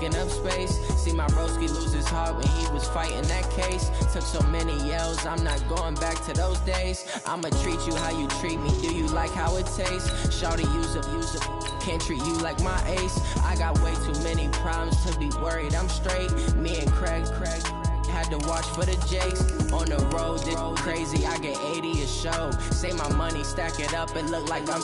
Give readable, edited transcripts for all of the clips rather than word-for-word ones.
taking up space. See my broski lose his heart when he was fighting that case. Took so many yells, I'm not going back to those days. I'ma treat you how you treat me, do you like how it tastes? Shawty, use up, can't treat you like my ace. I got way too many problems to be worried, I'm straight. Me and Craig had to watch for the Jakes. On the road, this crazy, I get 80 a show. Say my money, stack it up, and look like I'm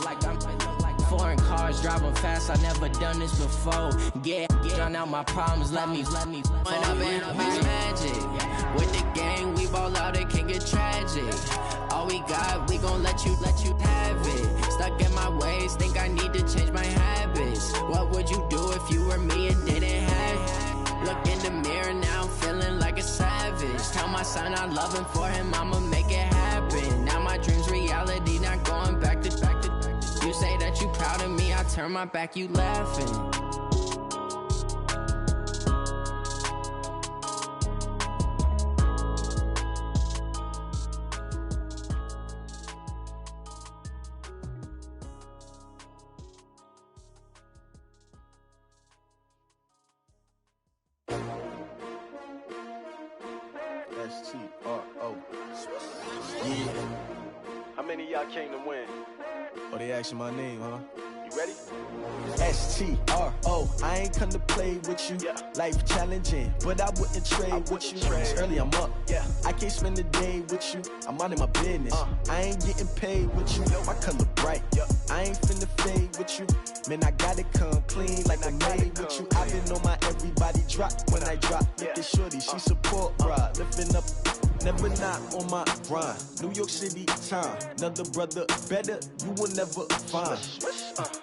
foreign cars, driving fast, I never done this before. Get drown out my problems, let me When up in magic, with the gang, we ball out, it can get tragic. All we got, we gon' let you have it. Stuck in my ways, think I need to change my habits. What would you do if you were me and didn't have it? Look in the mirror now, I'm feeling like a savage. Tell my son I love him, for him I'ma make it happen. Now my dream's reality, not going back to. You say that you proud of me, I turn my back, you laughing. S-T-R-O. Yeah. How many of y'all came to win? Oh, they asking my name, huh? You ready? S-T-R-O. I ain't come to play with you. Life challenging, but I wouldn't trade with you. It's early, I'm up. I can't spend the day with you. I'm out of my business. I ain't getting paid with you. My color bright. I ain't finna fade with you. Man, I gotta come clean like I made with you. I've been on my everybody drop when I drop. Look at shorty, she support, bruh. Lifting up. Never not on my grind. New York City time. Another brother better, you will never find.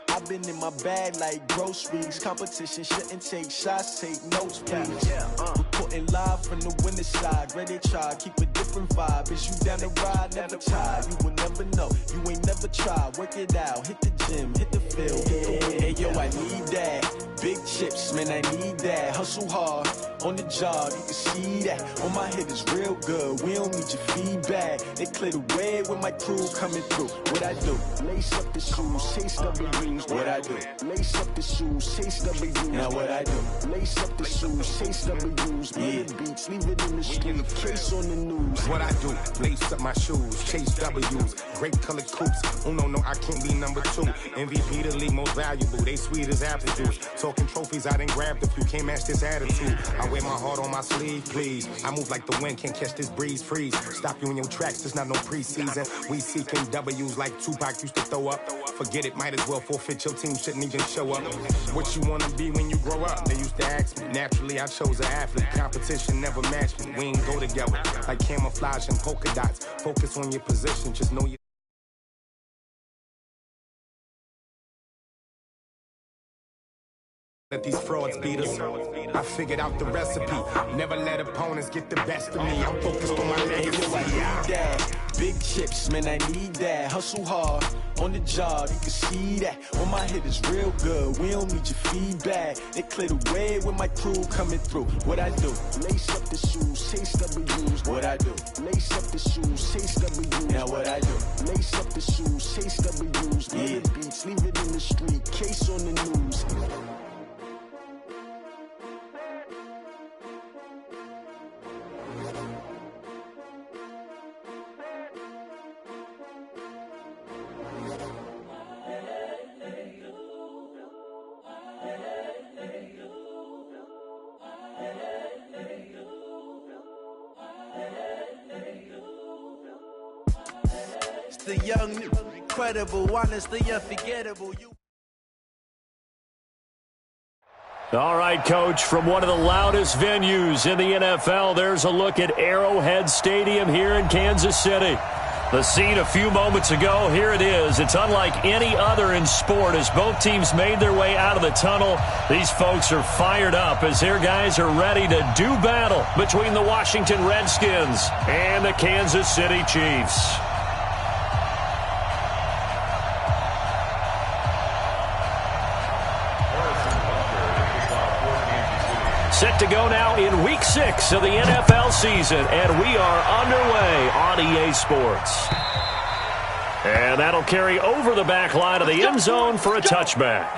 I've been in my bag like groceries. Competition shouldn't take shots, take notes, please. Reporting live from the winter side. Ready to try, keep a different vibe. Is you down the ride, never tired. You will never know, you ain't never tried. Work it out, hit the gym, hit the field. Hey yo, I need that. Big chips, man, I need that. Hustle hard, on the job, you can see that. On my head is real good, we don't need your feedback. They clear the way with my crew coming through. What I do? Lace up the shoes, chase W's. What I do? Lace up the shoes, chase W's. Now what I do? Lace up the shoes, chase W's. Yeah, beats, leave it in the street, case on the news. What I do? Lace up my shoes, chase W's. Great colored coops. Oh no, I can't be number 2. MVP the league most valuable. They sweet as apple juice. Talking trophies, I done grabbed a few. Can't match this attitude. I wear my heart on my sleeve, please. I move like the wind, can't catch this breeze. Freeze. Stop you in your tracks, there's not no preseason. We seeking W's like Tupac used to throw up. Forget it, might as well forfeit. Your team shouldn't even show up. What you wanna be when you grow up? They used to ask me. Naturally, I chose an athlete. Competition never matched me. We ain't go together like camouflage and polka dots. Focus on your position, just know you. Let these frauds beat us. I figured out the recipe. Never let opponents get the best of me. I'm focused on my legacy. I need that. Big chips, man, I need that. Hustle hard, on the job, you can see that. On my head is real good, we don't need your feedback. They clear the way with my crew coming through. What I do? Lace up the shoes, chase W's. What I do? Lace up the shoes, chase W's. Now what I do? Lace up the shoes, chase W's. Yeah, beats, leave it in the street, case on the news. The young, incredible, honestly unforgettable. All right, Coach, from one of the loudest venues in the NFL, there's a look at Arrowhead Stadium here in Kansas City. The scene a few moments ago, here it is. It's unlike any other in sport as both teams made their way out of the tunnel. These folks are fired up as their guys are ready to do battle between the Washington Redskins and the Kansas City Chiefs. Set to go now in Week 6 of the NFL season, and we are underway on EA Sports. And that'll carry over the back line of the end zone for a touchback.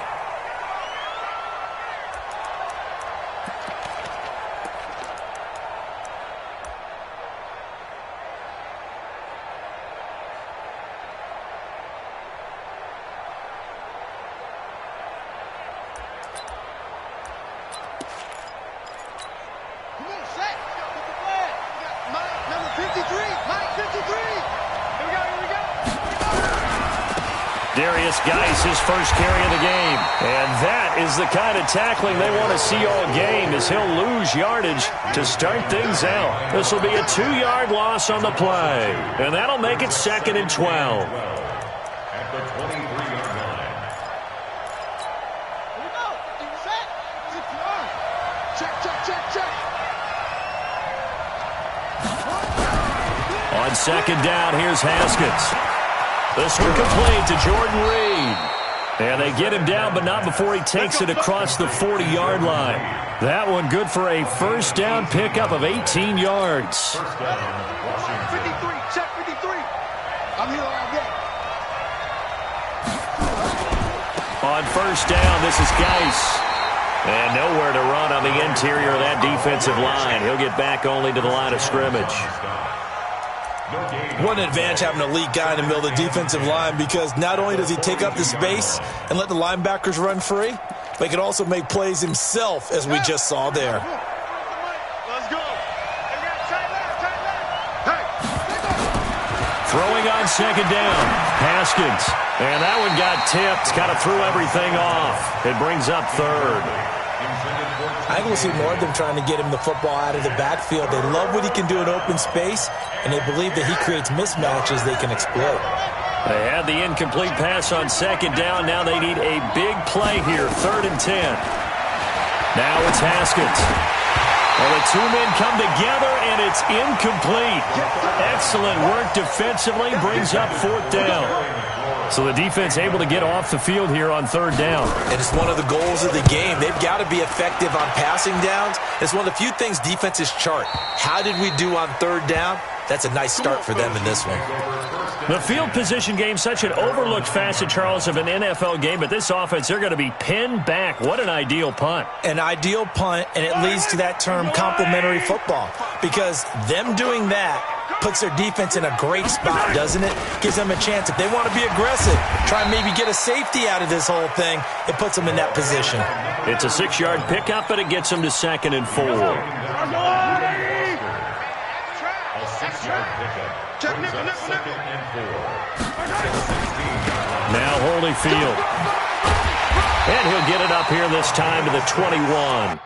Darius Geis, his first carry of the game. And that is the kind of tackling they want to see all game, as he'll lose yardage to start things out. This will be a 2-yard loss on the play. And that'll make it 2nd and 12. At the 23-yard line. Here we go. Set. Check. On 2nd down, here's Haskins. This one complete to Jordan Reed. And they get him down, but not before he takes it across the 40-yard line. That one good for a first down pickup of 18 yards. 53, check 53. I'm here all day. On first down, this is Geis. And nowhere to run on the interior of that defensive line. He'll get back only to the line of scrimmage. What an advantage having an elite guy in the middle of the defensive line, because not only does he take up the space and let the linebackers run free, but he can also make plays himself, as we just saw there. Let's go. Throwing on 2nd down, Haskins. And that one got tipped, kind of threw everything off. It brings up 3rd. I think we'll see more of them trying to get him the football out of the backfield. They love what he can do in open space, and they believe that he creates mismatches they can exploit. They had the incomplete pass on 2nd down. Now they need a big play here, 3rd and 10. Now it's Haskins. Well, the two men come together, and it's incomplete. Excellent work defensively, brings up 4th down. So the defense able to get off the field here on 3rd down. And it's one of the goals of the game. They've got to be effective on passing downs. It's one of the few things defenses chart. How did we do on 3rd down? That's a nice start for them in this one. The field position game, such an overlooked facet, Charles, of an NFL game. But this offense, they're going to be pinned back. What an ideal punt. An ideal punt, and it leads to that term complementary football. Because them doing that puts their defense in a great spot, doesn't it? Gives them a chance. If they want to be aggressive, try and maybe get a safety out of this whole thing, it puts them in that position. It's a 6-yard pickup, but it gets them to 2nd and 4. Now Holyfield. And he'll get it up here this time to the 21.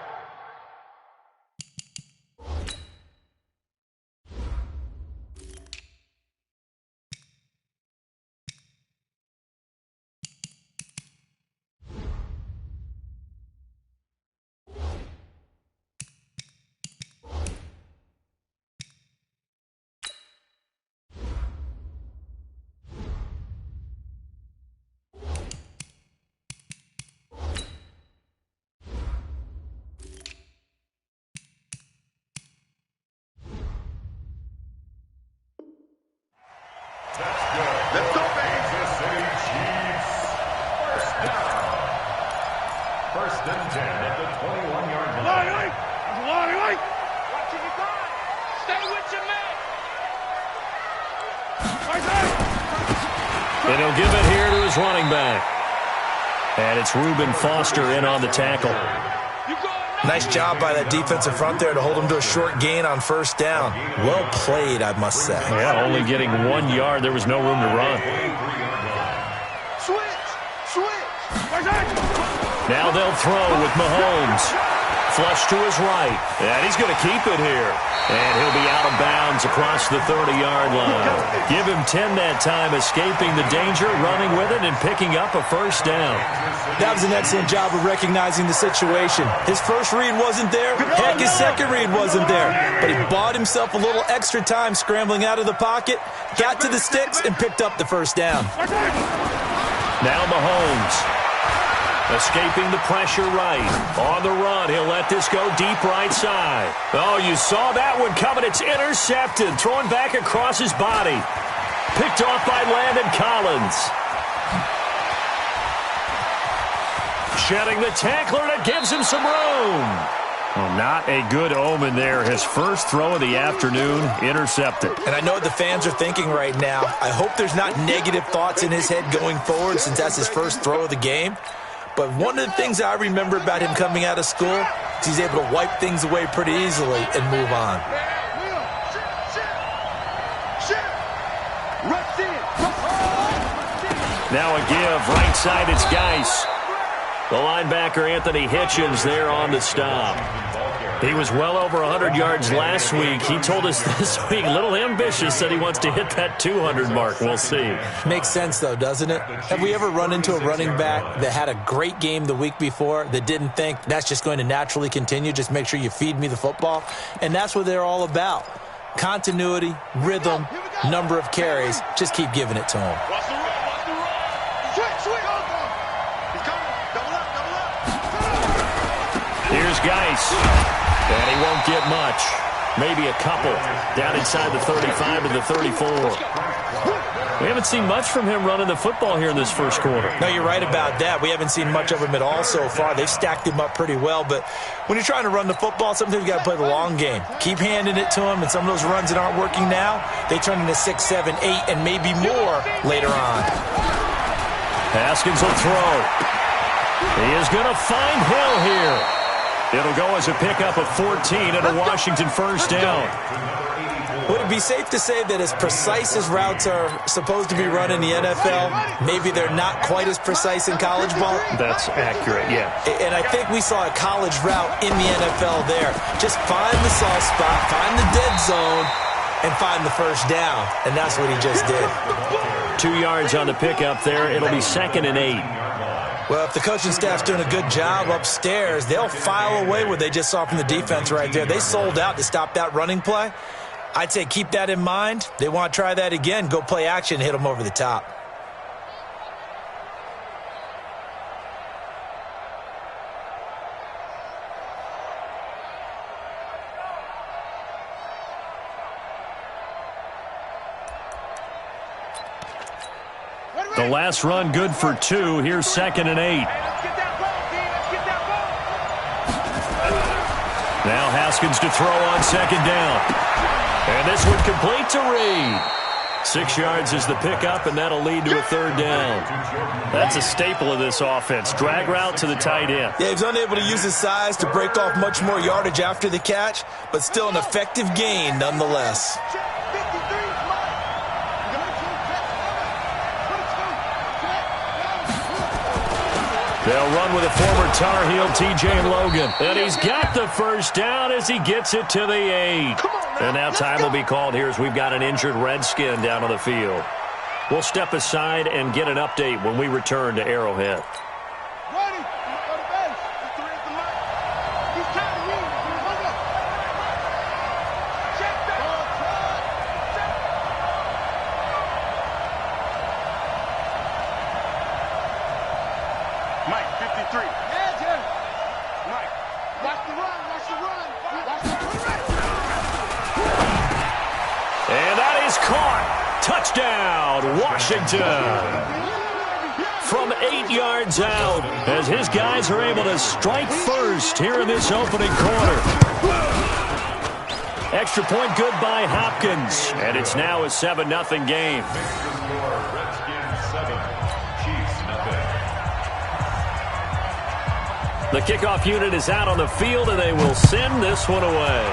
Let's go, Kansas City Chiefs. First down. 1st and 10 at the 21-yard line. Watching your guard. Stay with your man. And he'll give it here to his running back. And it's Reuben Foster in on the tackle. Nice job by that defensive front there to hold him to a short gain on 1st down. Well played, I must say. Yeah, only getting 1 yard. There was no room to run. Switch. Now they'll throw with Mahomes. Flush to his right. And he's going to keep it here. And he'll be out of bounds across the 30-yard line. Give him 10 that time, escaping the danger, running with it, and picking up a 1st down. That was an excellent job of recognizing the situation. His first read wasn't there. Heck, his second read wasn't there. But he bought himself a little extra time scrambling out of the pocket, got to the sticks, and picked up the 1st down. Now Mahomes. Escaping the pressure right. On the run, he'll let this go deep right side. Oh, you saw that one coming. It's intercepted. Thrown back across his body. Picked off by Landon Collins. Shedding the tackler, and it gives him some room. Well, not a good omen there. His first throw of the afternoon, intercepted. And I know what the fans are thinking right now. I hope there's not negative thoughts in his head going forward, since that's his first throw of the game. But one of the things I remember about him coming out of school is he's able to wipe things away pretty easily and move on. Now a give. Right side, it's Geis. The linebacker, Anthony Hitchens, there on the stop. He was well over 100 yards last week. He told us this week, a little ambitious, said he wants to hit that 200 mark. We'll see. Makes sense, though, doesn't it? Have we ever run into a running back that had a great game the week before that didn't think that's just going to naturally continue? Just make sure you feed me the football. And that's what they're all about. Continuity, rhythm, number of carries. Just keep giving it to him. Watch the run, watch the run. Switch, he's coming. Double up. Here's Geis. And he won't get much. Maybe a couple. Down inside the 35 to the 34. We haven't seen much from him running the football here in this first quarter. No, you're right about that. We haven't seen much of him at all so far. They've stacked him up pretty well. But when you're trying to run the football, sometimes you got to play the long game. Keep handing it to him, and some of those runs that aren't working now, they turn into 6, 7, 8, and maybe more later on. Haskins will throw. He is going to find Hill here. It'll go as a pickup of 14 and a Washington first down. Would it be safe to say that as precise as routes are supposed to be run in the NFL, maybe they're not quite as precise in college ball? That's accurate, yeah. And I think we saw a college route in the NFL there. Just find the soft spot, find the dead zone, and find the first down. And that's what he just did. 2 yards on the pickup there. It'll be 2nd and 8. Well, if the coaching staff's doing a good job upstairs, they'll file away what they just saw from the defense right there. They sold out to stop that running play. I'd say keep that in mind. They want to try that again. Go play action and hit them over the top. The last run good for 2. Here's 2nd and 8. Now Haskins to throw on 2nd down. And this one complete to Reed. 6 yards is the pickup, and that'll lead to a 3rd down. That's a staple of this offense. Drag route to the tight end. Yeah, he's unable to use his size to break off much more yardage after the catch, but still an effective gain nonetheless. They'll run with a former Tar Heel, T.J. Logan. And he's got the first down as he gets it to the 8. And now time will be called here as we've got an injured Redskin down on the field. We'll step aside and get an update when we return to Arrowhead. Touchdown, Washington. From 8 yards out, as his guys are able to strike first here in this opening quarter. Extra point good by Hopkins, and it's now a 7-0 game. The kickoff unit is out on the field, and they will send this one away.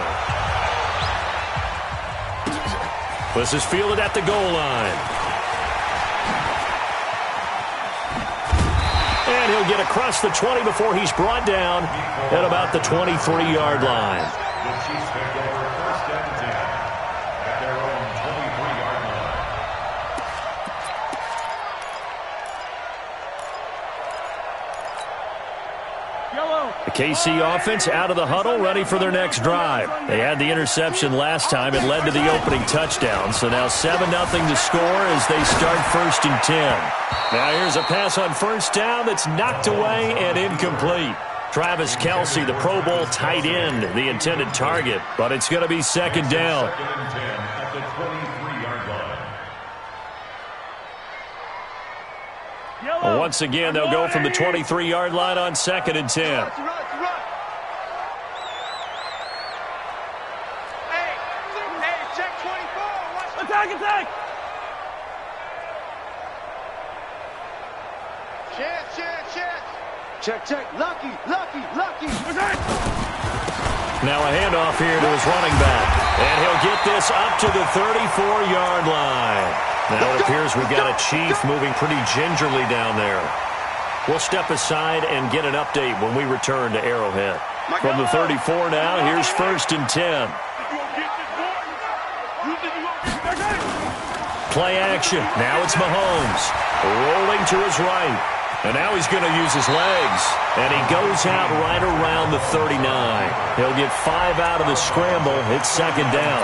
This is fielded at the goal line. And he'll get across the 20 before he's brought down at about the 23-yard line. The Chiefs pick over 1st and 10 at their own 23-yard line. The KC offense out of the huddle, ready for their next drive. They had the interception last time. It led to the opening touchdown. So now 7-0 to score as they start 1st and 10. Now here's a pass on first down that's knocked away and incomplete. Travis Kelce, the Pro Bowl tight end, the intended target. But it's going to be 2nd down. 2nd and 10 at the 23-yard line. Well, once again, they'll go from the 23-yard line on 2nd and 10. Attack! Check. Lucky. Now a handoff here to his running back. And he'll get this up to the 34-yard line. Now it appears we've got a Chief moving pretty gingerly down there. We'll step aside and get an update when we return to Arrowhead. From the 34 now, here's 1st and 10. Play action. Now it's Mahomes. Rolling to his right. And now he's going to use his legs. And he goes out right around the 39. He'll get 5 out of the scramble. It's 2nd down.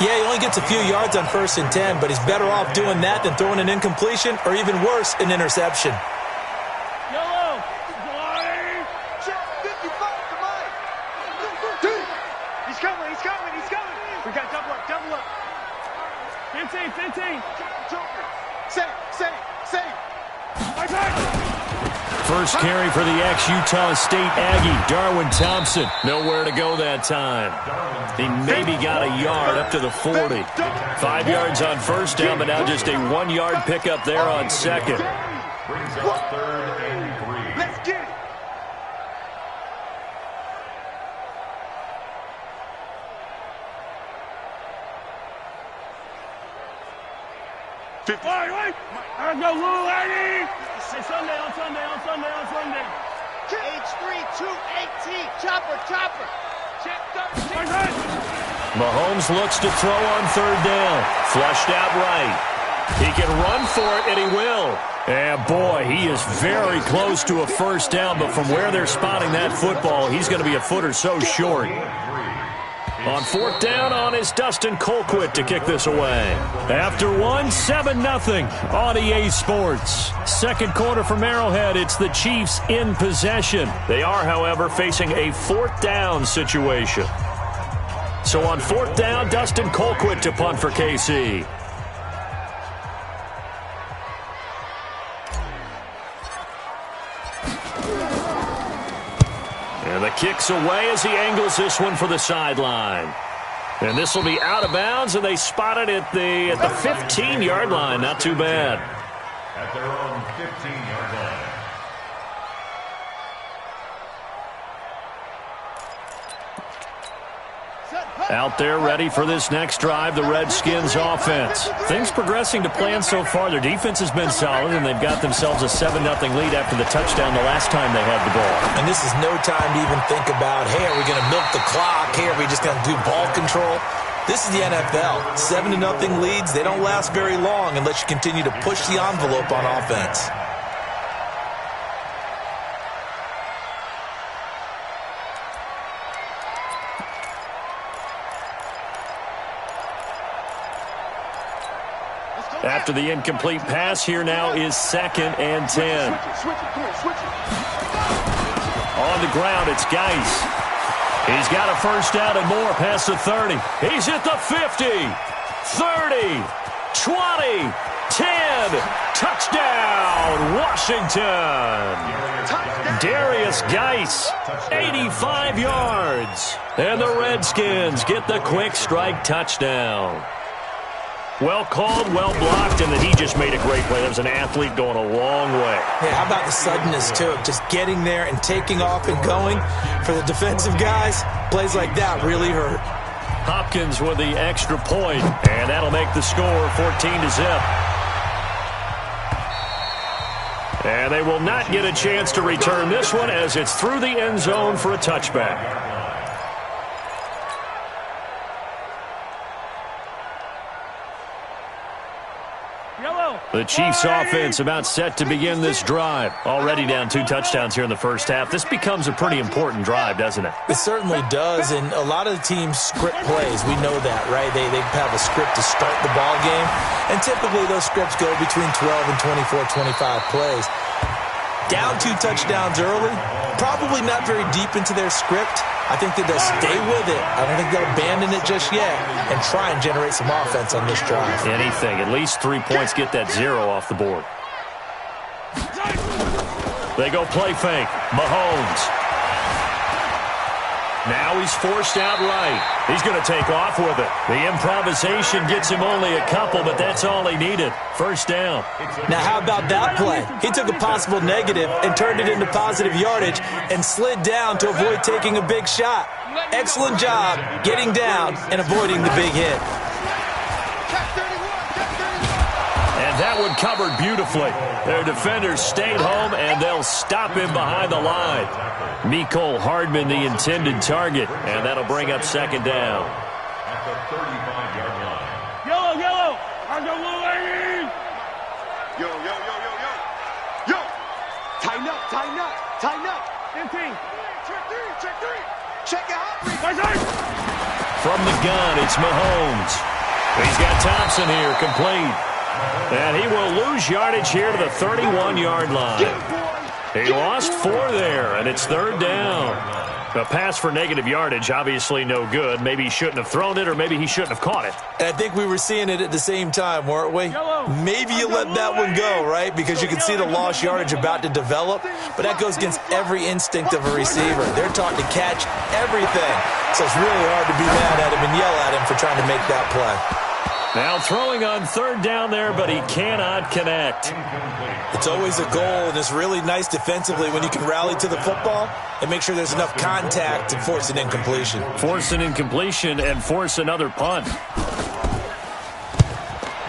Yeah, he only gets a few yards on 1st and 10, but he's better off doing that than throwing an incompletion or even worse, an interception. We got double up. 15. Save. First carry for the ex-Utah State Aggie, Darwin Thompson. Nowhere to go that time. He maybe got a yard up to the 40. 5 yards on 1st down, but now just a 1-yard pickup there on 2nd. Brings up 3rd and 3. Let's get it. Wait. I go, little lady. Hey, Sunday. H3, 218. Chopper. Check 13. Mahomes looks to throw on 3rd down. Flushed out right. He can run for it, and he will. And, boy, he is very close to a 1st down, but from where they're spotting that football, he's going to be a foot or so short. On 4th down is Dustin Colquitt to kick this away. After 7-0 on EA Sports. 2nd quarter from Arrowhead, it's the Chiefs in possession. They are, however, facing a 4th down situation. So on 4th down, Dustin Colquitt to punt for KC. And the kick's away as he angles this one for the sideline. And this will be out of bounds, and they spot it at the 15-yard line. Not too bad. At their own 15-yard line. Out there ready for this next drive, the Redskins offense. Things progressing to plan so far. Their defense has been solid, and they've got themselves a 7-0 lead after the touchdown the last time they had the ball. And this is no time to even think about, hey, are we going to milk the clock? Hey, are we just going to do ball control? This is the NFL. 7-0 leads, they don't last very long unless you continue to push the envelope on offense. After the incomplete pass, here now is 2nd and 10. On the ground, it's Geis. He's got a 1st down and more past the 30. He's at the 50, 30, 20, 10. Touchdown, Washington. Darius Geis, 85 yards. And the Redskins get the quick strike touchdown. Well called, well blocked, and then he just made a great play. That was an athlete going a long way. Yeah, how about the suddenness, too? Just getting there and taking off and going. For the defensive guys, plays like that really hurt. Hopkins with the extra point, and that'll make the score 14-0. And they will not get a chance to return this one as it's through the end zone for a touchback. The Chiefs offense about set to begin this drive. Already down 2 touchdowns here in the first half. This becomes a pretty important drive, doesn't it? It certainly does, and a lot of the teams script plays. We know that, right? They have a script to start the ball game, and typically those scripts go between 12 and 24, 25 plays. Down 2 touchdowns early, probably not very deep into their script. I think that they'll stay with it. I don't think they'll abandon it just yet and try and generate some offense on this drive. Anything. At least 3 points, get that 0 off the board. They go play fake. Mahomes. Now he's forced out right. He's going to take off with it. The improvisation gets him only a couple, but that's all he needed. 1st down. Now how about that play? He took a possible negative and turned it into positive yardage and slid down to avoid taking a big shot. Excellent job getting down and avoiding the big hit. that one covered beautifully. Their defenders stayed home, and they'll stop him behind the line. Mecole Hardman, the intended target, and that'll bring up second down. At the 35-yard line. Yellow, yellow. I got blue lady. Yo, yo, yo, yo, yo. Yo. Tighten up, tighten up, tighten up. 15. Check three, check three. Check it out. My side. From the gun, it's Mahomes. He's got Thompson here, complete. And he will lose yardage here to the 31-yard line. He lost 4 there, and it's third down. A pass for negative yardage, obviously no good. Maybe he shouldn't have thrown it, or maybe he shouldn't have caught it. And I think we were seeing it at the same time, weren't we? Maybe you let that one go, right? Because you can see the lost yardage about to develop. But that goes against every instinct of a receiver. They're taught to catch everything. So it's really hard to be mad at him and yell at him for trying to make that play. Now throwing on third down there, but he cannot connect. It's always a goal, and it's really nice defensively when you can rally to the football and make sure there's enough contact to force an incompletion. Force an incompletion and force another punt.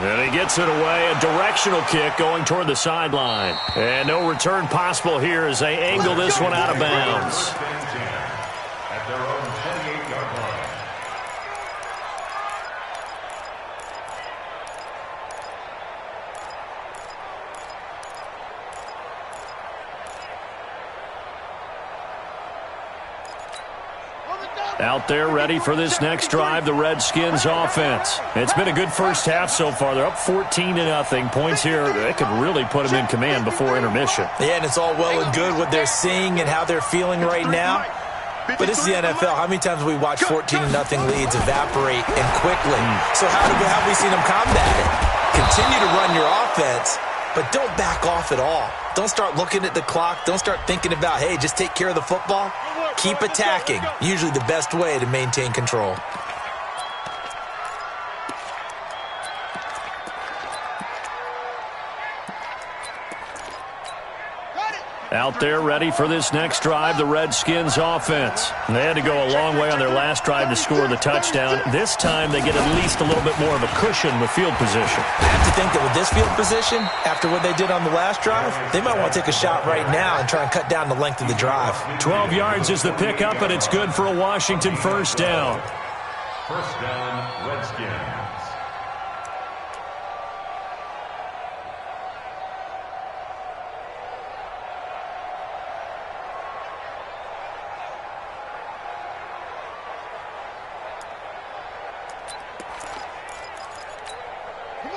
And he gets it away, a directional kick going toward the sideline. And no return possible here as they angle this one out of bounds. At their own 28-yard line. Out there ready for this next drive, the Redskins offense. It's been a good first half so far. They're up 14-0. Points here, they could really put them in command before intermission. Yeah, and it's all well and good what they're seeing and how they're feeling right now. But this is the NFL. How many times have we watched 14-0 leads evaporate and quickly? So how have we seen them combat it? Continue to run your offense, but don't back off at all. Don't start looking at the clock. Don't start thinking about, hey, just take care of the football. Keep attacking. Usually the best way to maintain control. Out there ready for this next drive, the Redskins offense. They had to go a long way on their last drive to score the touchdown. This time they get at least a little bit more of a cushion with field position. I have to think that with this field position, after what they did on the last drive, they might want to take a shot right now and try and cut down the length of the drive. 12 yards is the pickup, and it's good for a Washington first down. First down, Redskins.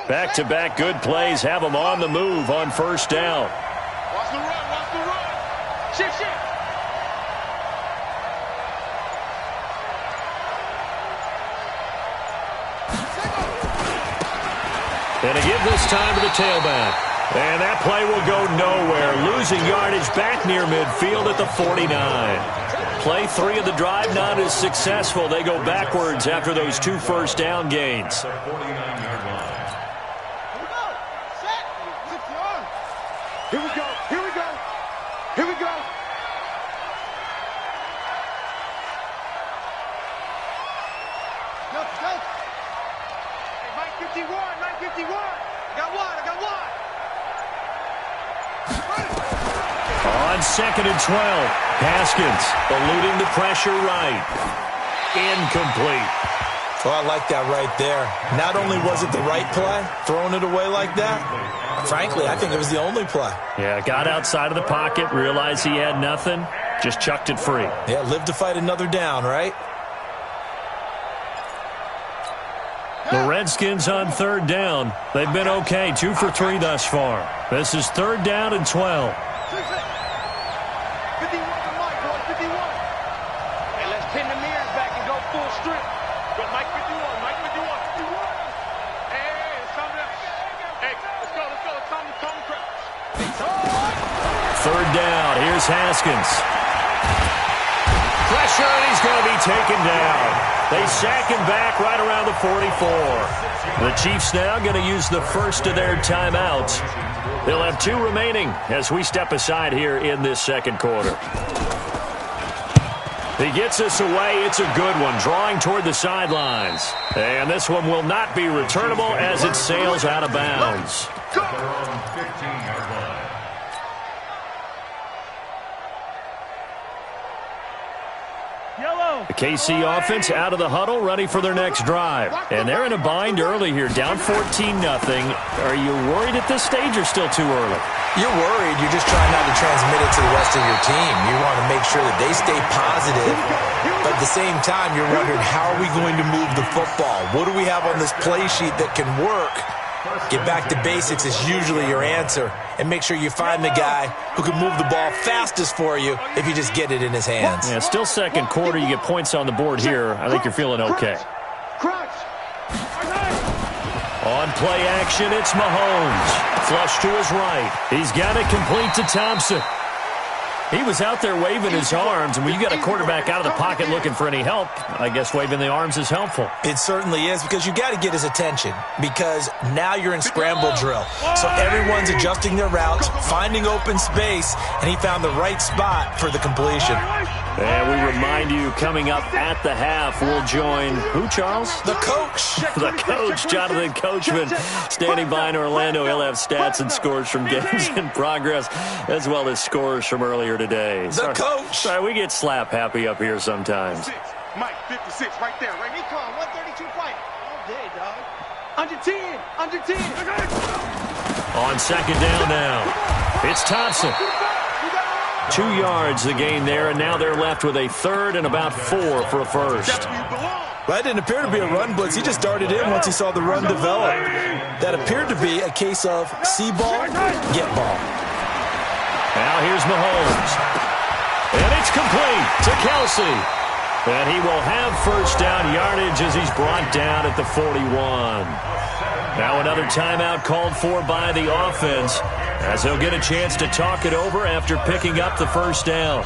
Back-to-back good plays have them on the move on first down. Watch the run, watch the run. Shift, shift. And to give this time to the tailback. And that play will go nowhere. Losing yardage back near midfield at the 49. Play 3 of the drive not as successful. They go backwards after those 2 first down gains. The 49-yard line. Here we go, here we go, here we go. Go, go. Hey, Mike 51, Mike 51. I got one. On 2nd and 12, Haskins eluding the pressure right. Incomplete. Well, I like that right there. Not only was it the right play, throwing it away like that, frankly, I think it was the only play. Yeah, got outside of the pocket, realized he had nothing, just chucked it free. Yeah, live to fight another down, right? The Redskins on third down. They've been okay, 2 for 3 thus far. This is third down and 12. 51 for Mike, boy, 51. Hey, let's pin the mirrors back and go full strip. Go, Mike 51, Mike 51, 51. Hey, it's something else. Hey, let's go. Come crap. Third down, here's Haskins. Pressure, and he's going to be taken down. They sack him back right around the 44. The Chiefs now going to use the first of their timeouts. They'll have 2 remaining as we step aside here in this second quarter. He gets us away. It's a good one, drawing toward the sidelines. And this one will not be returnable as it sails out of bounds. Go! At their own 15-yard line. The KC offense out of the huddle, ready for their next drive. And they're in a bind early here, down 14-0. Are you worried at this stage or still too early? You're worried. You're just trying not to transmit it to the rest of your team. You want to make sure that they stay positive. But at the same time, you're wondering, how are we going to move the football? What do we have on this play sheet that can work? Get back to basics is usually your answer. And make sure you find the guy who can move the ball fastest for you if you just get it in his hands. Yeah, still second quarter. You get points on the board here. I think you're feeling okay. On play action, it's Mahomes. Flush to his right. He's got it complete to Thompson. He was out there waving his arms, and when you got a quarterback out of the pocket looking for any help, I guess waving the arms is helpful. It certainly is, because you got to get his attention, because now you're in scramble drill. So everyone's adjusting their routes, finding open space, and he found the right spot for the completion. And we remind you, coming up at the half, we'll join who, Charles? The coach. The coach, Jonathan Coachman, standing by in Orlando. He'll have stats and scores from games in progress, as well as scores from earlier today. The coach. Sorry, we get slap happy up here sometimes. Mike, 56, right there, right? Recon, 132 fight. All day, dog. Under 10, under 10. On second down now, it's Thompson. 2 yards the gain there, and now they're left with a third and about 4 for a first. That didn't appear to be a run blitz. He just darted in once he saw the run develop. That appeared to be a case of see ball, get ball. Now here's Mahomes. And it's complete to Kelsey. And he will have first down yardage as he's brought down at the 41. Now another timeout called for by the offense, as he'll get a chance to talk it over after picking up the first down.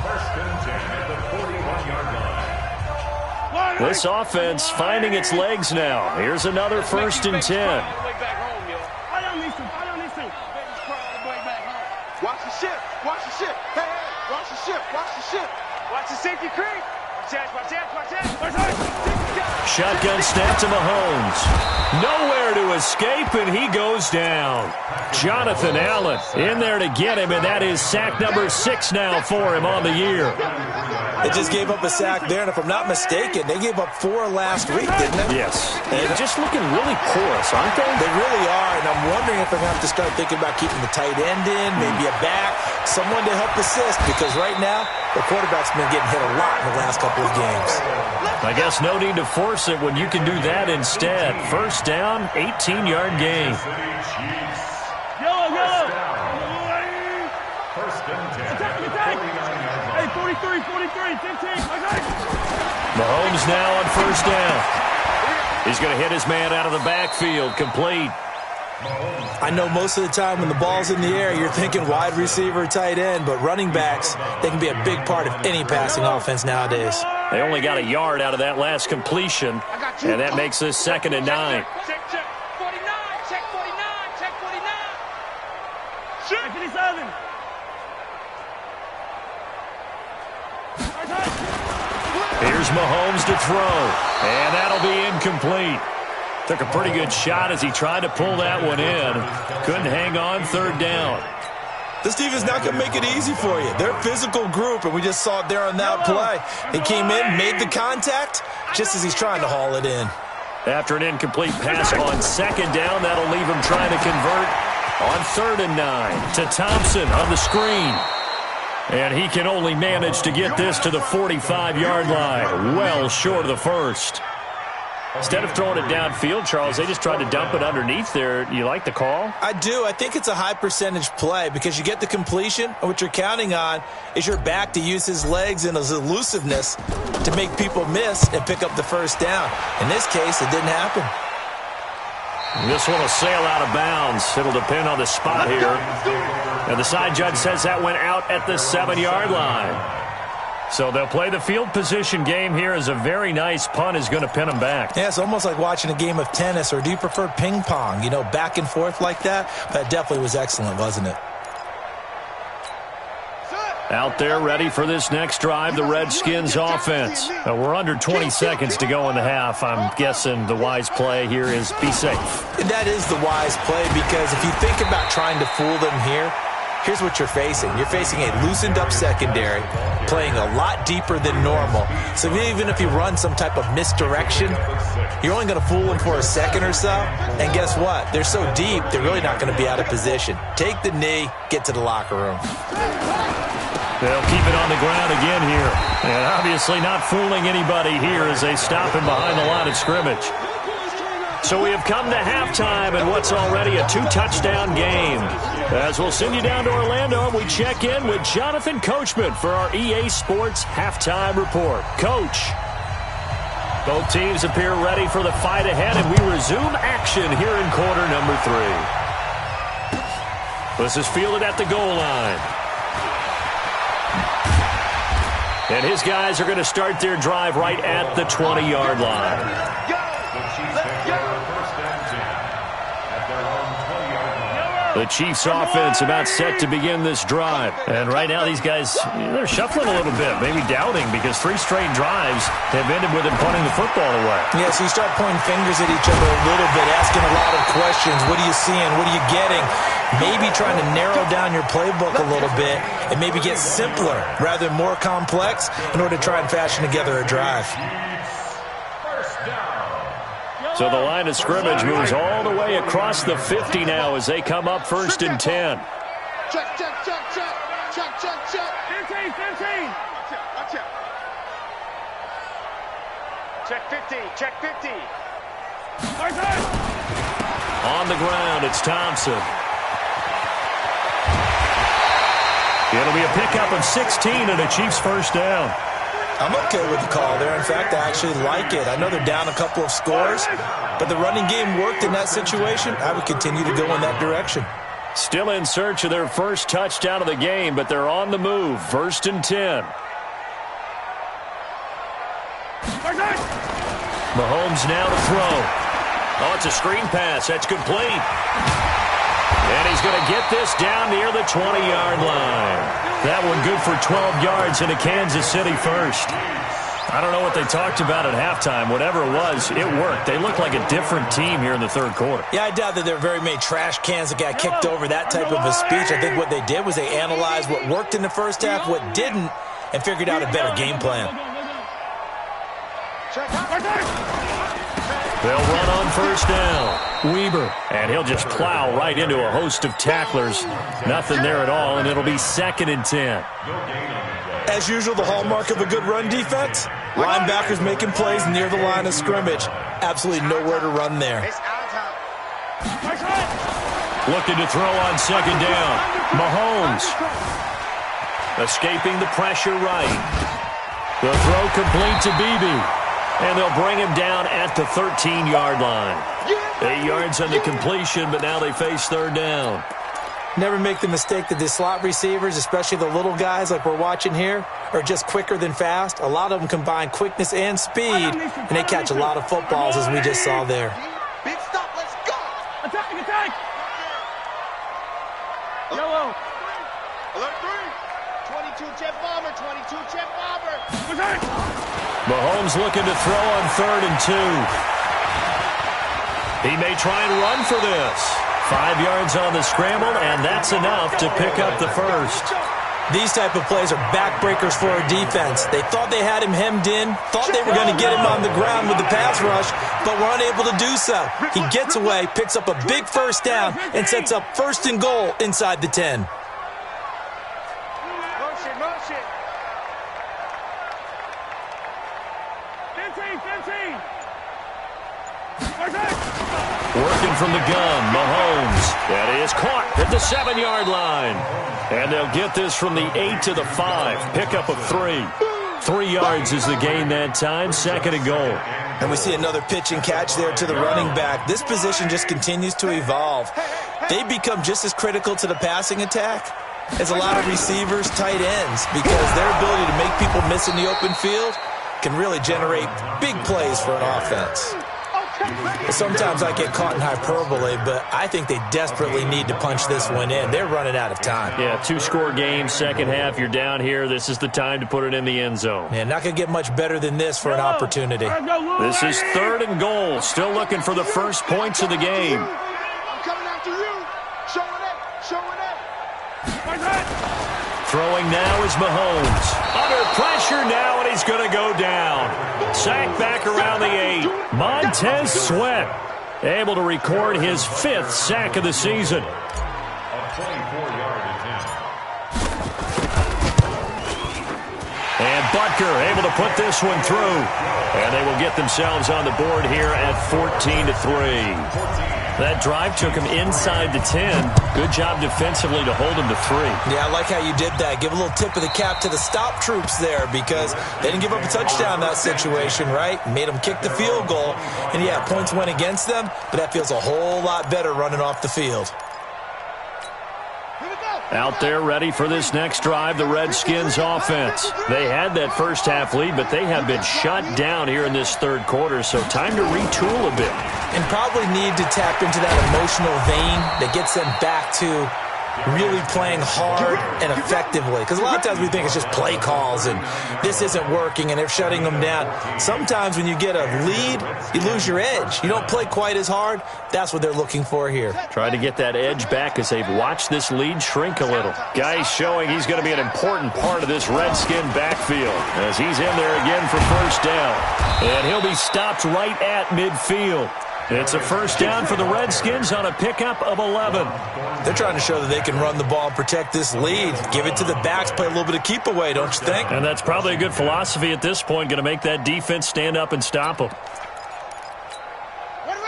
First and 10 at the 41-yard line. This offense finding its legs now. Here's another first and 10. Watch the ship. Watch the ship. Hey, hey, watch the ship. Watch the ship. Watch the safety creep. Watch that. Watch that. Watch that. Watch that. Shotgun snap to Mahomes. Nowhere to escape, and he goes down. Jonathan Allen in there to get him, and that is sack number 6 now for him on the year. They just gave up a sack there, and if I'm not mistaken, they gave up 4 last week, didn't they? Yes. And just looking really porous, aren't they? They really are, and I'm wondering if they're going to have to start thinking about keeping the tight end in, maybe a back, someone to help assist, because right now, the quarterback's been getting hit a lot in the last couple of games. I guess no need to force it when you can do that instead. First down, 18-yard gain. First and 10 at the 49-yard line. Hey, 43, 15. Mahomes now on first down. He's going to hit his man out of the backfield, complete. I know most of the time when the ball's in the air, you're thinking wide receiver, tight end, but running backs, they can be a big part of any passing offense nowadays. They only got a yard out of that last completion, and that makes this 2nd and 9. Check. 49. Check 49. Check 49. Check 57. Here's Mahomes to throw, and that'll be incomplete. Took a pretty good shot as he tried to pull that one in. Couldn't hang on, 3rd down. This defense not going to make it easy for you. They're a physical group, and we just saw it there on that play. He came in, made the contact, just as he's trying to haul it in. After an incomplete pass on 2nd down, that'll leave him trying to convert on 3rd and 9 to Thompson on the screen. And he can only manage to get this to the 45-yard line, well short of the first. Instead of throwing it downfield, Charles, they just tried to dump it underneath there. You like the call? I do. I think it's a high percentage play because you get the completion, and what you're counting on is your back to use his legs and his elusiveness to make people miss and pick up the first down. In this case, it didn't happen. This one will sail out of bounds. It'll depend on the spot here. And the side judge says that went out at the 7-yard line. So they'll play the field position game here as a very nice punt is going to pin them back. Yeah, it's almost like watching a game of tennis, or do you prefer ping pong? You know, back and forth like that? That definitely was excellent, wasn't it? Out there ready for this next drive, the Redskins offense. We're under 20 seconds to go in the half. I'm guessing the wise play here is be safe. That is the wise play, because if you think about trying to fool them here, here's what you're facing. You're facing a loosened up secondary, playing a lot deeper than normal. So even if you run some type of misdirection, you're only going to fool them for a second or so. And guess what? They're so deep, they're really not going to be out of position. Take the knee, get to the locker room. They'll keep it on the ground again here. And obviously not fooling anybody here as they stop him behind the line of scrimmage. So we have come to halftime in what's already a 2-touchdown game. As we'll send you down to Orlando, we check in with Jonathan Coachman for our EA Sports Halftime Report. Coach, both teams appear ready for the fight ahead, and we resume action here in quarter number 3. This is fielded at the goal line. And his guys are going to start their drive right at the 20-yard line. The Chiefs offense about set to begin this drive. And right now these guys, they're shuffling a little bit, maybe doubting, because 3 straight drives have ended with them punting the football away. Yeah, so you start pointing fingers at each other a little bit, asking a lot of questions. What are you seeing? What are you getting? Maybe trying to narrow down your playbook a little bit and maybe get simpler rather than more complex in order to try and fashion together a drive. So the line of scrimmage moves all the way across the 50 now as they come up 1st and 10. Check, check, check, check. Check, check, check. 15, 15. Watch out. Check 50, check 50. On the ground, it's Thompson. It'll be a pickup of 16 and a Chiefs first down. I'm okay with the call there. In fact, I actually like it. I know they're down a couple of scores, but the running game worked in that situation. I would continue to go in that direction. Still in search of their first touchdown of the game, but they're on the move. 1st and 10. Mahomes now to throw. Oh, it's a screen pass. That's complete. And he's going to get this down near the 20-yard line. That one good for 12 yards into Kansas City first. I don't know what they talked about at halftime. Whatever it was, it worked. They look like a different team here in the 3rd quarter. Yeah, I doubt that there are very many trash cans that got kicked over, that type of a speech. I think what they did was they analyzed what worked in the first half, what didn't, and figured out a better game plan. They'll run on 1st down. Weber, and he'll just plow right into a host of tacklers. Nothing there at all, and it'll be 2nd and 10. As usual, the hallmark of a good run defense, linebackers making plays near the line of scrimmage. Absolutely nowhere to run there. Looking to throw on 2nd down. Mahomes escaping the pressure right. The throw complete to Beebe. And they'll bring him down at the 13-yard line. 8 yards on the completion, but now they face 3rd down. Never make the mistake that the slot receivers, especially the little guys like we're watching here, are just quicker than fast. A lot of them combine quickness and speed, and they catch a lot of footballs, as we just saw there. Big stop, let's go. Attack, attack. Yellow. Alert 3. 22 jet bomber, 22 jet bomber. Mahomes looking to throw on 3rd and 2. He may try and run for this. 5 yards on the scramble, and that's enough to pick up the first. These type of plays are backbreakers for a defense. They thought they had him hemmed in, thought they were going to get him on the ground with the pass rush, but were unable to do so. He gets away, picks up a big first down, and sets up 1st and goal inside the 10. Motion, motion. 15. Working from the gun, Mahomes. That is caught at the 7-yard line. And they'll get this from the 8 to the 5. Pickup of 3. 3 yards is the gain that time. 2nd and goal. And we see another pitch and catch there to the running back. This position just continues to evolve. They become just as critical to the passing attack as a lot of receivers, tight ends, because their ability to make people miss in the open field can really generate big plays for an offense. Sometimes I get caught in hyperbole, but I think they desperately need to punch this one in. They're running out of time. Yeah, 2-score game, second half. You're down here. This is the time to put it in the end zone. Yeah, not going to get much better than this for an opportunity. This is 3rd and goal. Still looking for the first points of the game. I'm coming after you. Show it up. Throwing now is Mahomes. Under pressure now, and he's going to go down. Sack back around the 8. Montez Sweat able to record his 5th sack of the season. A 24-yard attempt. And Butker able to put this one through. And they will get themselves on the board here at 14-3. That drive took him inside the 10. Good job defensively to hold him to 3. Yeah, I like how you did that. Give a little tip of the cap to the stop troops there because they didn't give up a touchdown in that situation, right? Made them kick the field goal. And, yeah, points went against them, but that feels a whole lot better running off the field. Out there ready for this next drive, the Redskins offense. They had that first half lead, but they have been shut down here in this 3rd quarter, so time to retool a bit. And probably need to tap into that emotional vein that gets them back to really playing hard and effectively. Because a lot of times we think it's just play calls and this isn't working and they're shutting them down. Sometimes when you get a lead, you lose your edge. You don't play quite as hard. That's what they're looking for here. Trying to get that edge back as they've watched this lead shrink a little. Guy's showing he's going to be an important part of this Redskin backfield as he's in there again for first down. And he'll be stopped right at midfield. It's a first down for the Redskins on a pickup of 11. They're trying to show that they can run the ball and protect this lead. Give it to the backs, play a little bit of keep away, don't you think? And that's probably a good philosophy at this point, going to make that defense stand up and stop them.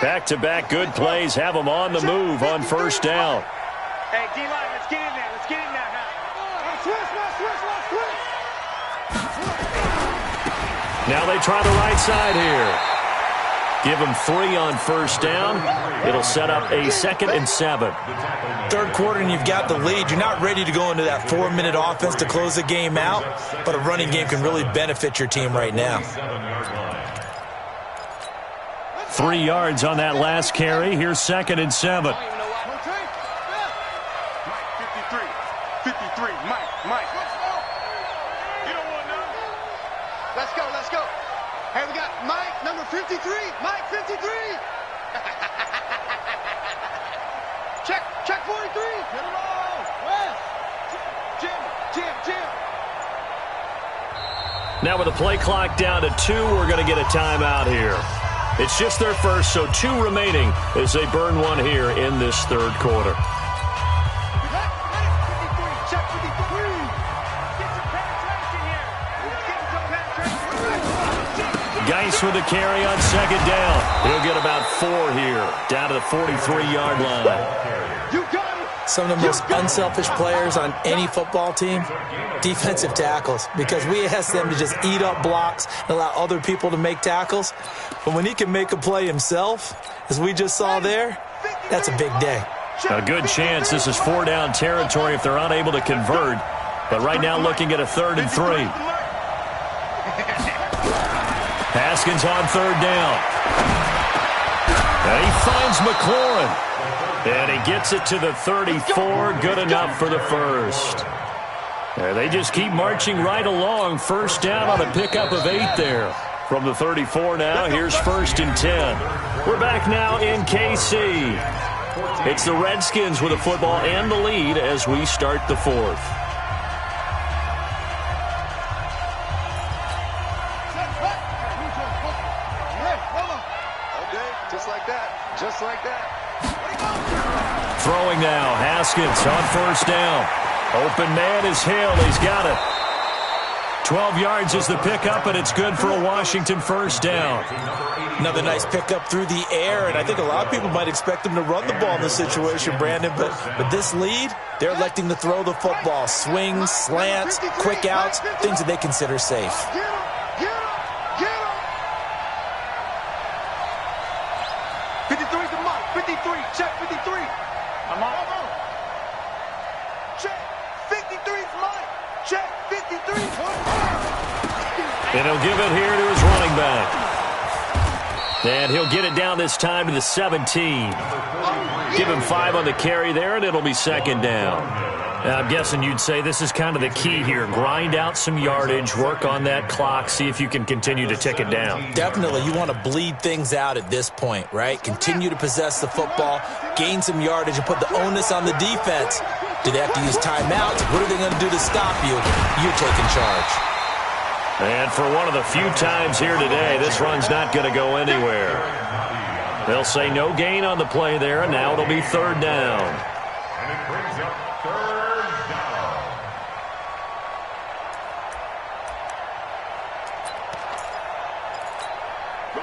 Back-to-back good plays have them on the move on first down. Hey, D-line, let's get in there. Let's get in there now. Now they try the right side here. Give them 3 on first down. It'll set up a 2nd and 7. 3rd quarter and you've got the lead. You're not ready to go into that 4-minute offense to close the game out, but a running game can really benefit your team right now. 3 yards on that last carry. Here's 2nd and 7. 53. 53. Mike. You don't want none. Let's go. Hey, we got Mike, number 53. Mike, 53. Check 43. Get it all. West. Jim. Now with the play clock down to 2, we're going to get a timeout here. It's just their first, so 2 remaining as they burn one here in this 3rd quarter. Geis with the carry on 2nd down. He'll get about 4 here, down to the 43-yard line. Some of the most unselfish players on any football team, defensive tackles, because we ask them to just eat up blocks and allow other people to make tackles. But when he can make a play himself, as we just saw there, that's a big day. A good chance this is 4-down territory if they're unable to convert. But right now looking at a 3rd and 3. Haskins on 3rd down. And he finds McLaurin. And he gets it to the 34. Good enough for the first. And they just keep marching right along. First down on a pickup of 8 there. From the 34 now, here's 1st and 10. We're back now in KC. It's the Redskins with the football and the lead as we start the 4th. Just like that. Throwing now, Haskins on first down. Open man is Hill. He's got it. 12 yards is the pickup, and it's good for a Washington first down. Another nice pickup through the air, and I think a lot of people might expect them to run the ball in this situation, Brandon, but with this lead, they're electing to throw the football. Swings, slants, quick outs, things that they consider safe. 53's the mark. 53. Check 53. I'm on. Check 53's mine. Check 53. And he'll give it here to his running back. And he'll get it down this time to the 17. Give him 5 on the carry there, and it'll be second down. Now, I'm guessing you'd say this is kind of the key here. Grind out some yardage, work on that clock, see if you can continue to tick it down. Definitely. You want to bleed things out at this point, right? Continue to possess the football, gain some yardage, and put the onus on the defense. Do they have to use timeouts? What are they going to do to stop you? You're taking charge. And for one of the few times here today, this run's not going to go anywhere. They'll say no gain on the play there, and now it'll be third down. And it brings up third down.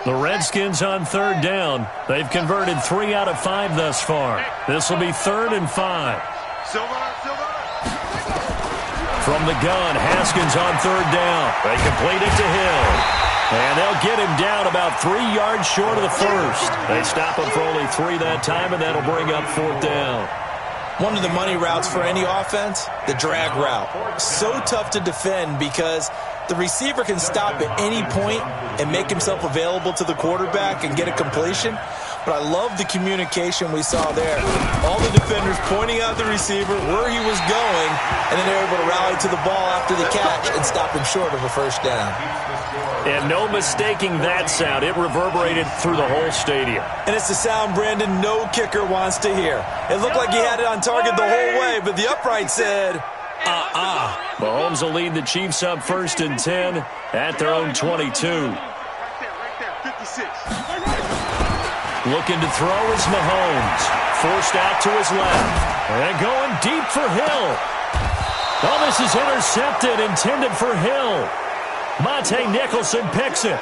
The Redskins on third down. They've converted 3 out of 5 thus far. This will be 3rd and 5. From the gun, Haskins on third down. They complete it to Hill. And they'll get him down about 3 yards short of the first. They stop him for only 3 that time, and that'll bring up 4th down. One of the money routes for any offense, the drag route. So tough to defend because the receiver can stop at any point and make himself available to the quarterback and get a completion. But I love the communication we saw there. All the defenders pointing out the receiver, where he was going, and then they're able to rally to the ball after the catch and stop him short of a first down. And no mistaking that sound. It reverberated through the whole stadium. And it's the sound Brandon no kicker wants to hear. It looked like he had it on target the whole way, but the upright said, Mahomes will lead the Chiefs up 1st and 10 at their own 22. Right there, 56. Looking to throw is Mahomes. Forced out to his left. And going deep for Hill. Oh, this is intercepted, intended for Hill. Monte Nicholson picks it.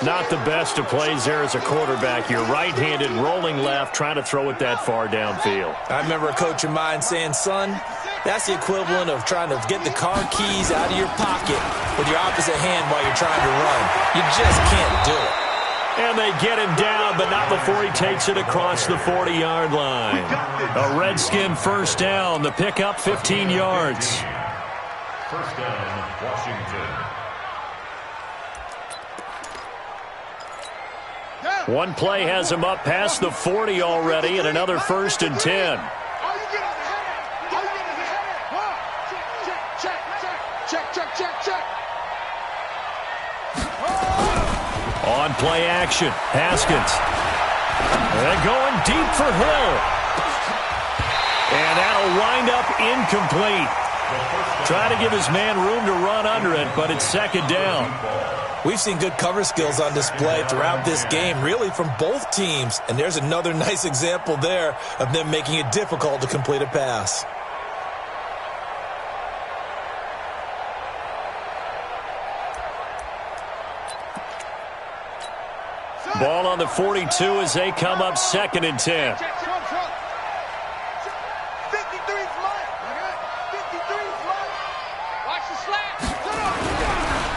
Not the best of plays there as a quarterback. You're right-handed, rolling left, trying to throw it that far downfield. I remember a coach of mine saying, son, that's the equivalent of trying to get the car keys out of your pocket with your opposite hand while you're trying to run. You just can't do it. And they get him down, but not before he takes it across the 40-yard line. A Redskin first down. The pickup, 15 yards. First down, Washington. One play has him up past the 40 already, and another 1st and 10. Check. On play action, Haskins. And going deep for Hill. And that'll wind up incomplete. Trying to give his man room to run under it, but it's 2nd down. We've seen good cover skills on display throughout this game, really from both teams. And there's another nice example there of them making it difficult to complete a pass. Ball on the 42 as they come up 2nd and 10. 53's mine. 53's mine. Watch the slap.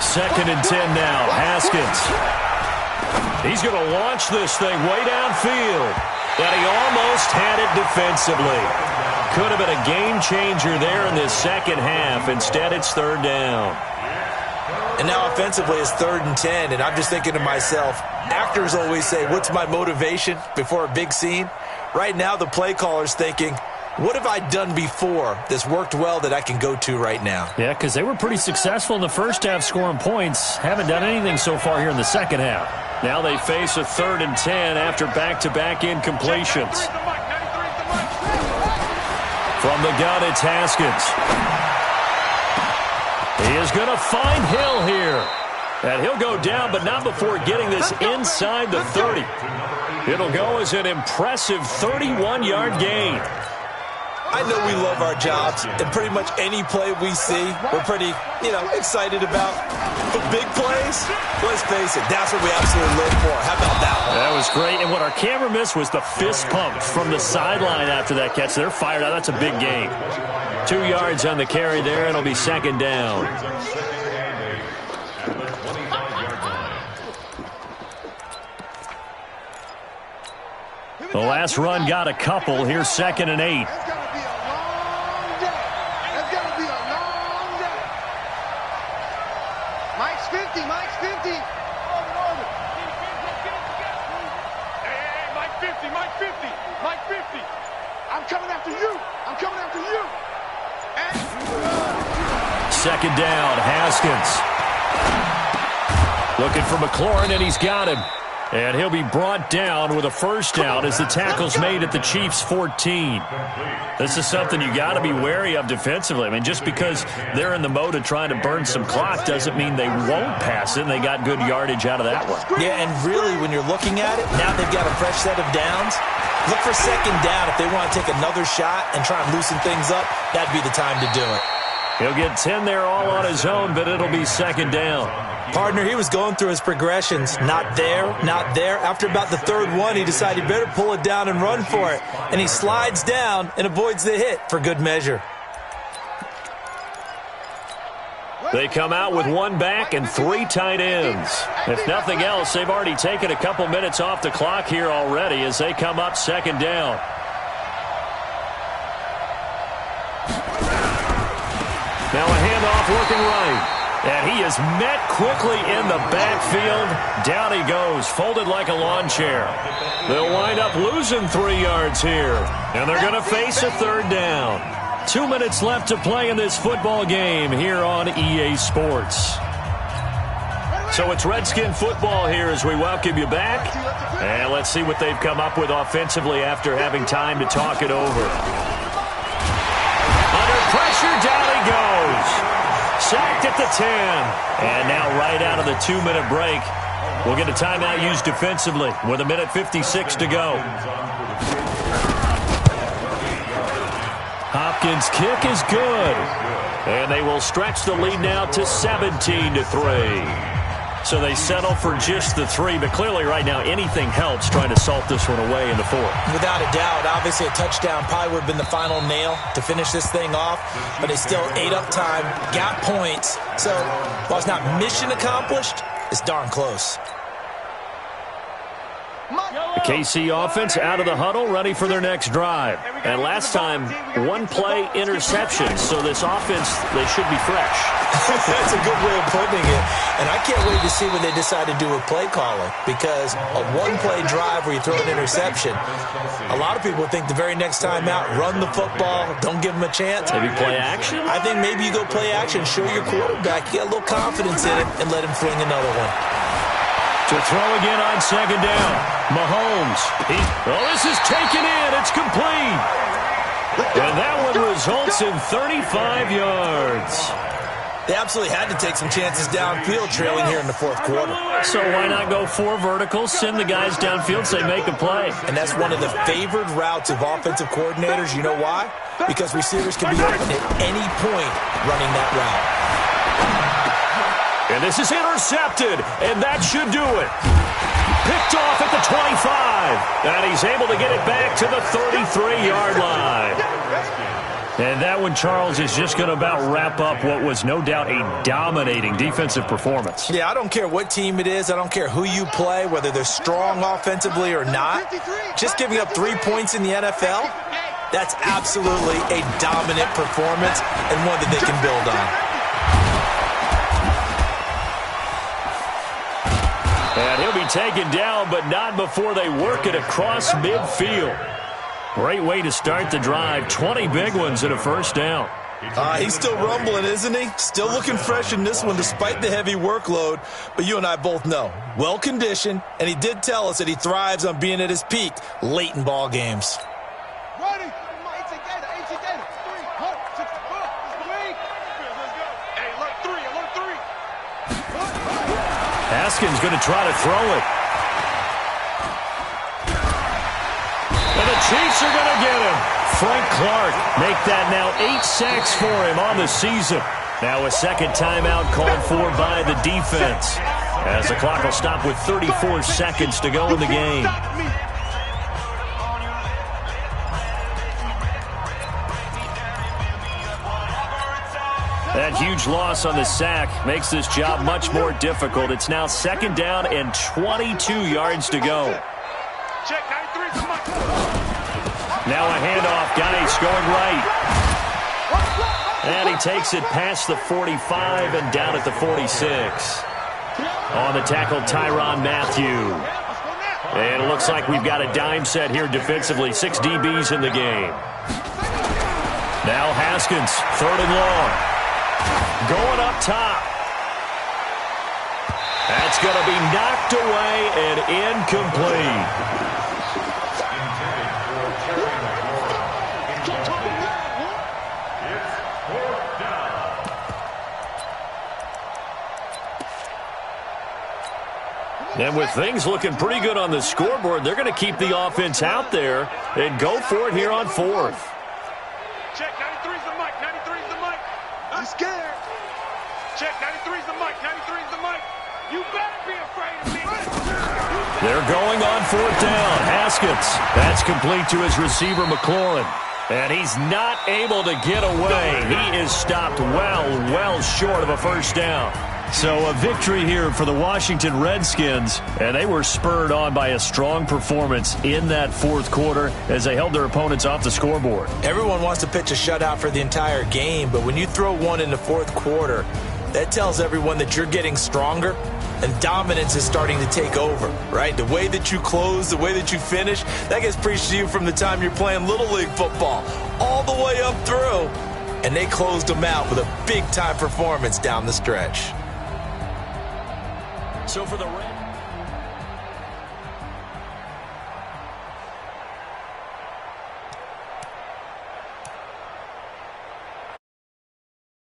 2nd and 10 now. Haskins. He's going to launch this thing way downfield. And he almost had it defensively. Could have been a game changer there in this second half. Instead, it's 3rd down. And now offensively it's 3rd and 10, and I'm just thinking to myself, actors always say, what's my motivation before a big scene? Right now the play caller's thinking, what have I done before that's worked well that I can go to right now? Yeah, because they were pretty successful in the first half scoring points. Haven't done anything so far here in the second half. Now they face a 3rd and 10 after back-to-back incompletions. From the gun, it's Haskins. He is going to find Hill here. And he'll go down, but not before getting this inside the 30. It'll go as an impressive 31-yard gain. I know we love our jobs, and pretty much any play we see, we're pretty, excited about. But big plays, let's face it, that's what we absolutely live for. How about that one? That was great, and what our camera missed was the fist pump from the sideline after that catch. They're fired out. That's a big gain. 2 yards on the carry there, and it'll be 2nd down. The last run got a couple. Here's 2nd and 8. It's going to be a long day. It's going to be a long day. Mike's 50. second down. Haskins looking for McLaurin, and he's got him. And he'll be brought down with a first down as the tackle's made at the Chiefs' 14. This is something you got to be wary of defensively. I mean, just because they're in the mode of trying to burn some clock doesn't mean they won't pass it, and they got good yardage out of that one. Yeah, and really, when you're looking at it, now they've got a fresh set of downs. Look for second down. If they want to take another shot and try and loosen things up, that'd be the time to do it. He'll get 10 there all on his own, but it'll be second down. Partner, he was going through his progressions. Not there, not there. After about the third one, he decided he better pull it down and run for it. And he slides down and avoids the hit for good measure. They come out with one back and 3 tight ends. If nothing else, they've already taken a couple minutes off the clock here already as they come up second down. Now a handoff working right. And he is met quickly in the backfield. Down he goes, folded like a lawn chair. They'll wind up losing 3 yards here. And they're going to face a third down. 2 minutes left to play in this football game here on EA Sports. So it's Redskin football here as we welcome you back. And let's see what they've come up with offensively after having time to talk it over. Under pressure, down he goes. Sacked at the 10. And now right out of the 2-minute break, we'll get a timeout used defensively with 1:56 to go. Hopkins' kick is good. And they will stretch the lead now to 17-3. So they settle for just the 3, but clearly right now anything helps trying to salt this one away in the 4th. Without a doubt, obviously a touchdown probably would have been the final nail to finish this thing off, but they still ate up time, got points. So while it's not mission accomplished, it's darn close. The KC offense out of the huddle, ready for their next drive. And last time, 1-play interception, so this offense, they should be fresh. That's a good way of putting it. And I can't wait to see what they decide to do with play calling, because a 1-play drive where you throw an interception, a lot of people think the very next time out, run the football, don't give them a chance. Maybe play action? I think maybe you go play action, show your quarterback, you get a little confidence in it, and let him fling another one. To throw again on second down. Mahomes. This is taken in. It's complete. And that one results in 35 yards. They absolutely had to take some chances downfield trailing here in the 4th quarter. So why not go 4 verticals, send the guys downfield, say make a play. And that's one of the favored routes of offensive coordinators. You know why? Because receivers can be open at any point running that route. And this is intercepted, and that should do it. Picked off at the 25, and he's able to get it back to the 33-yard line. And that one, Charles, is just going to about wrap up what was no doubt a dominating defensive performance. Yeah, I don't care what team it is. I don't care who you play, whether they're strong offensively or not. Just giving up 3 points in the NFL, that's absolutely a dominant performance and one that they can build on. And he'll be taken down, but not before they work it across midfield. Great way to start the drive. 20 big ones and a first down. He's still rumbling, isn't he? Still looking fresh in this one despite the heavy workload. But you and I both know, well-conditioned, and he did tell us that he thrives on being at his peak late in ball games. Haskins going to try to throw it. And the Chiefs are going to get him. Frank Clark make that now 8 sacks for him on the season. Now a second timeout called for by the defense, as the clock will stop with 34 seconds to go in the game. That huge loss on the sack makes this job much more difficult. It's now second down and 22 yards to go. Now a handoff. Geis going right. And he takes it past the 45 and down at the 46. On the tackle, Tyrann Mathieu. And it looks like we've got a dime set here defensively. 6 DBs in the game. Now Haskins, 3rd and long. Going up top. That's going to be knocked away and incomplete. And with things looking pretty good on the scoreboard, they're going to keep the offense out there and go for it here on fourth. Check, 93's the mic, 93's the mic. I'm scared. Check, 93's the mic, 93's the mic. You better be afraid of me. They're going on fourth down. Haskins. That's complete to his receiver, McLaurin. And he's not able to get away. He is stopped well short of a first down. So a victory here for the Washington Redskins, and they were spurred on by a strong performance in that fourth quarter as they held their opponents off the scoreboard. Everyone wants to pitch a shutout for the entire game, but when you throw one in the fourth quarter, that tells everyone that you're getting stronger and dominance is starting to take over, right? The way that you close, the way that you finish, that gets preached to you from the time you're playing Little League football all the way up through, and they closed them out with a big-time performance down the stretch. So for the Reds.